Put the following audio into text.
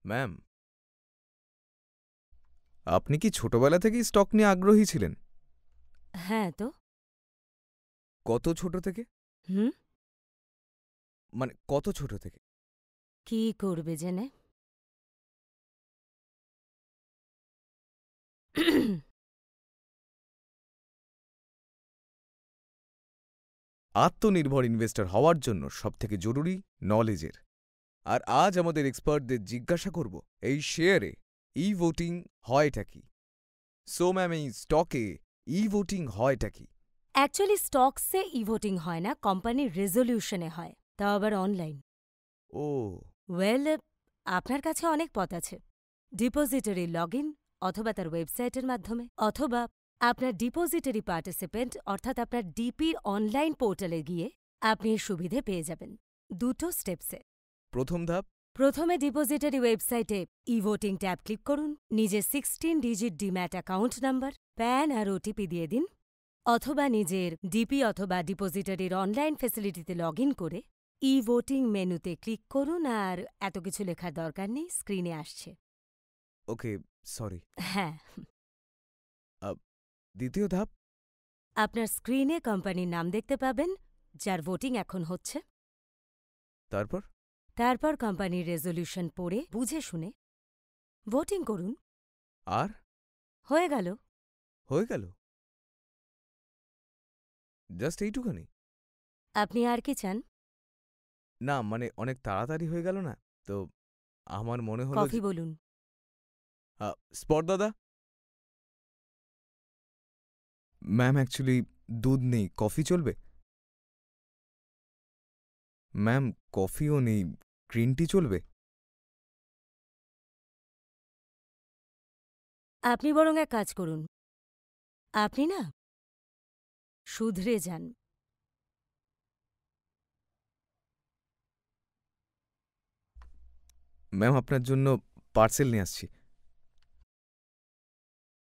Ma'am, আপনি কি ছোটবেলা থেকেই স্টক নিয়ে আগ্রহী ছিলেন? হ্যাঁ তো। কত ছোট থেকে? হুম? মানে কত ছোট থেকে? কি করবে জেনে? আত্মনির্ভর ইনভেস্টর হওয়ার জন্য সবথেকে জরুরি নলেজের। আর আজ আমাদের এক্সপার্টদের জিজ্ঞাসা করব, এই শেয়ারে ই ভোটিং হয়টা কি? সো ম্যাম, এই স্টকে ই ভোটিং হয়টা কি? অ্যাকচুয়ালি স্টকসে ই-ভোটিং হয় না, কোম্পানির রেজলিউশনে হয়, তাও আবার অনলাইন। ও, ওয়েল, আপনার কাছে অনেক পথ আছে। ডিপোজিটরি লগইন, অথবা তার ওয়েবসাইটের মাধ্যমে, অথবা আপনার ডিপোজিটরি পার্টিসিপেন্ট অর্থাৎ আপনার ডিপির অনলাইন পোর্টালে গিয়ে আপনি এই সুবিধে পেয়ে যাবেন। দুটো স্টেপসে। প্রথম ধাপ। প্রথমে ডিপোজিটরি ওয়েবসাইটে ই-ভোটিং ট্যাব ক্লিক করুন, নিজের 16 digit demat account number, PAN আর ওটিপি দিয়ে দিন, অথবা নিজের ডিপি অথবা ডিপোজিটরির অনলাইন ফেসিলিটিতে লগ ইন করে ই-ভোটিং মেনুতে ক্লিক করুন। আর এত কিছু লেখার দরকার নেই, স্ক্রিনে আসছে। ওকে, সরি। হ্যাঁ, দ্বিতীয় ধাপ। আপনার স্ক্রিনে কোম্পানির নাম দেখতে পাবেন, যার ভোটিং এখন হচ্ছে। তারপর? তারপর কোম্পানির রেজলিউশন পড়ে বুঝে শুনে ভোটিং করুন। আর? হয়ে গেল। হয়ে গেল? জাস্ট এইটুখানি? আপনি আর কি চান? না, মানে অনেক তাড়াতাড়ি হয়ে গেল না তো। আমার মনে হলো কফি যে বলুন। স্পট দাদা। ম্যাম, অ্যাকচুয়ালি দুধ নেই, কফি চলবে? ম্যাম, কফিও নেই, গ্রিন টি চলবে? আপনি বরং এক কাজ করুন, আপনি না শুধরে যান। ম্যাম, আপনার জন্য পার্সেল নিয়ে আসছি।